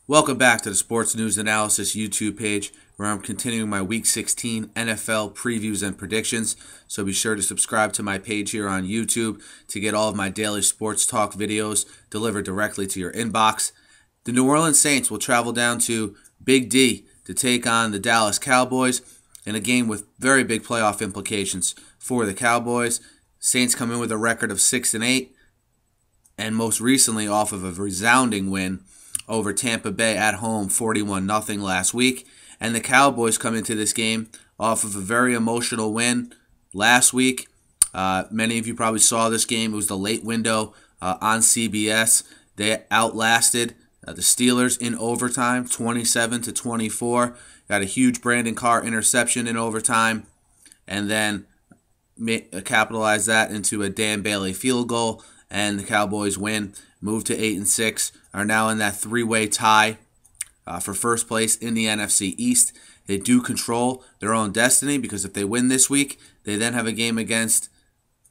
Welcome back to the Sports News Analysis YouTube page, where I'm continuing my Week 16 NFL previews and predictions. So be sure to subscribe to my page here on YouTube to get all of my daily sports talk videos delivered directly to your inbox. The New Orleans Saints will travel down to Big D to take on the Dallas Cowboys in a game with very big playoff implications for the Cowboys. Saints come in with a record of 6-8, and most recently off of a resounding win over Tampa Bay at home 41-0 last week. And the Cowboys come into this game off of a very emotional win last week. Many of you probably saw this game. It was the late window on CBS. They outlasted the Steelers in overtime, 27-24. Got a huge Brandon Carr interception in overtime, and then capitalized that into a Dan Bailey field goal, and the Cowboys win, move to 8-6, are now in that three-way tie for first place in the NFC East. They do control their own destiny, because if they win this week, they then have a game against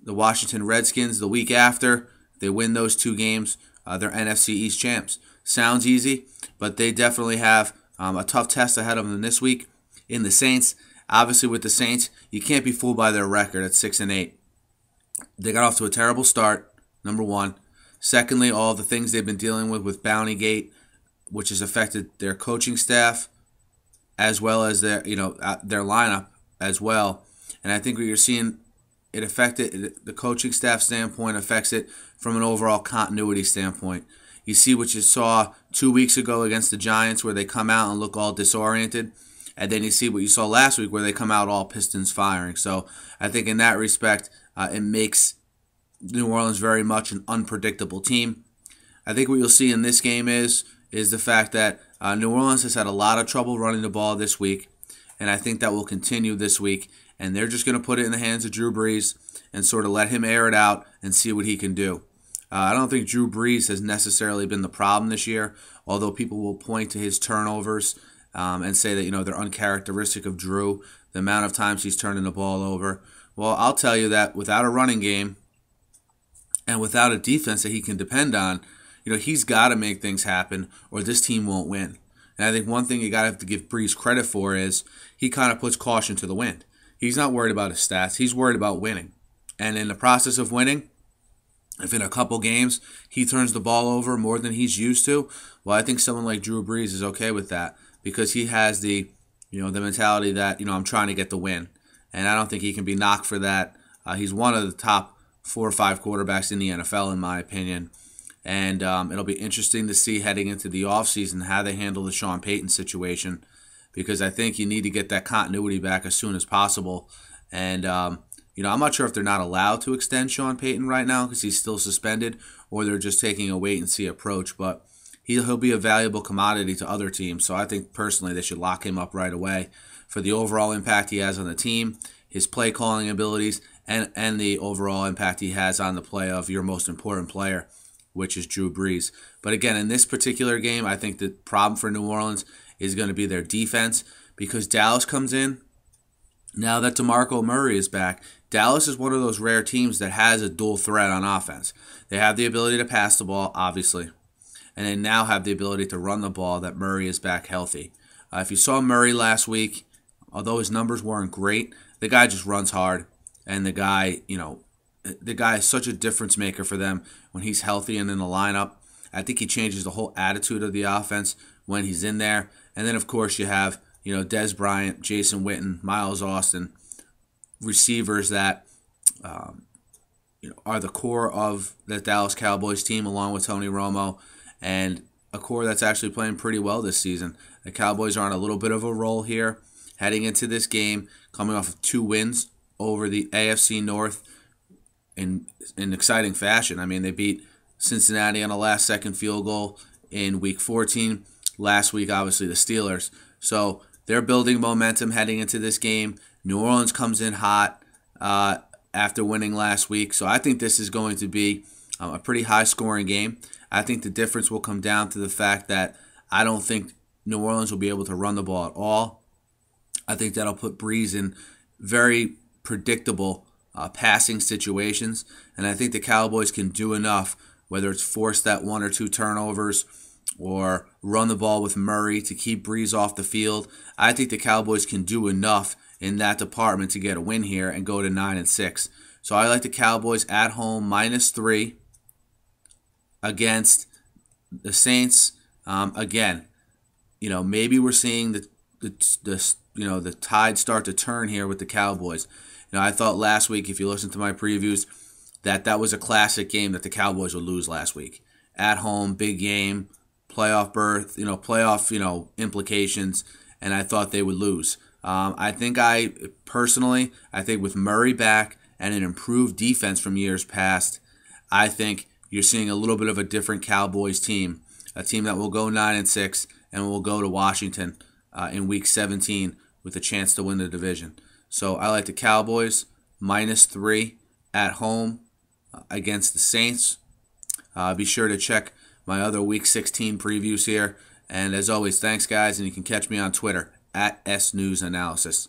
the Washington Redskins the week after. If they win those two games, they're NFC East champs. Sounds easy, but they definitely have a tough test ahead of them this week in the Saints. Obviously, with the Saints, you can't be fooled by their record at 6-8. They got off to a terrible start, number one. Secondly, all the things they've been dealing with Bountygate, which has affected their coaching staff as well as their lineup as well. And I think what you're seeing, it affected the coaching staff standpoint, affects it from an overall continuity standpoint. You see what you saw 2 weeks ago against the Giants, where they come out and look all disoriented. And then you see what you saw last week, where they come out all pistons firing. So I think in that respect, it makes New Orleans very much an unpredictable team. I think what you'll see in this game is the fact that New Orleans has had a lot of trouble running the ball this week, and I think that will continue this week. And they're just going to put it in the hands of Drew Brees and sort of let him air it out and see what he can do. I don't think Drew Brees has necessarily been the problem this year, although people will point to his turnovers and say that they're uncharacteristic of Drew, the amount of times he's turning the ball over. Well, I'll tell you that without a running game and without a defense that he can depend on, he's got to make things happen, or this team won't win. And I think one thing you got to have to give Brees credit for is he kind of puts caution to the wind. He's not worried about his stats. He's worried about winning. And in the process of winning, if in a couple games he turns the ball over more than he's used to, well, I think someone like Drew Brees is okay with that, because he has the mentality that, I'm trying to get the win. And I don't think he can be knocked for that. He's one of the top 4 or 5 quarterbacks in the NFL, in my opinion. And it'll be interesting to see heading into the offseason how they handle the Sean Payton situation, because I think you need to get that continuity back as soon as possible. And, I'm not sure if they're not allowed to extend Sean Payton right now because he's still suspended, or they're just taking a wait-and-see approach. But he'll be a valuable commodity to other teams. So I think personally they should lock him up right away for the overall impact he has on the team, his play-calling abilities, and the overall impact he has on the play of your most important player, which is Drew Brees. But again, in this particular game, I think the problem for New Orleans is going to be their defense, because Dallas comes in. Now that DeMarco Murray is back, Dallas is one of those rare teams that has a dual threat on offense. They have the ability to pass the ball, obviously, and they now have the ability to run the ball that Murray is back healthy. If you saw Murray last week, although his numbers weren't great, the guy just runs hard, and the guy is such a difference maker for them when he's healthy and in the lineup. I think he changes the whole attitude of the offense when he's in there. And then, of course, you have Dez Bryant, Jason Witten, Miles Austin, receivers that are the core of the Dallas Cowboys team, along with Tony Romo, and a core that's actually playing pretty well this season. The Cowboys are on a little bit of a roll here, heading into this game, coming off of 2 wins over the AFC North in exciting fashion. I mean, they beat Cincinnati on a last-second field goal in Week 14. Last week, obviously, the Steelers. So they're building momentum heading into this game. New Orleans comes in hot after winning last week. So I think this is going to be a pretty high-scoring game. I think the difference will come down to the fact that I don't think New Orleans will be able to run the ball at all. I think that'll put Brees in very predictable passing situations. And I think the Cowboys can do enough, whether it's force that 1 or 2 turnovers or run the ball with Murray to keep Breeze off the field. I think the Cowboys can do enough in that department to get a win here and go to 9-6. So I like the Cowboys at home -3 against the Saints. Again, maybe we're seeing the tide start to turn here with the Cowboys. I thought last week, if you listen to my previews, that was a classic game that the Cowboys would lose last week. At home, big game, playoff berth, playoff, implications, and I thought they would lose. I think with Murray back and an improved defense from years past, I think you're seeing a little bit of a different Cowboys team, a team that will go 9-6 and will go to Washington in Week 17 with a chance to win the division. So I like the Cowboys -3 at home against the Saints. Be sure to check my other Week 16 previews here. And as always, thanks, guys, and you can catch me on Twitter @SNewsAnalysis.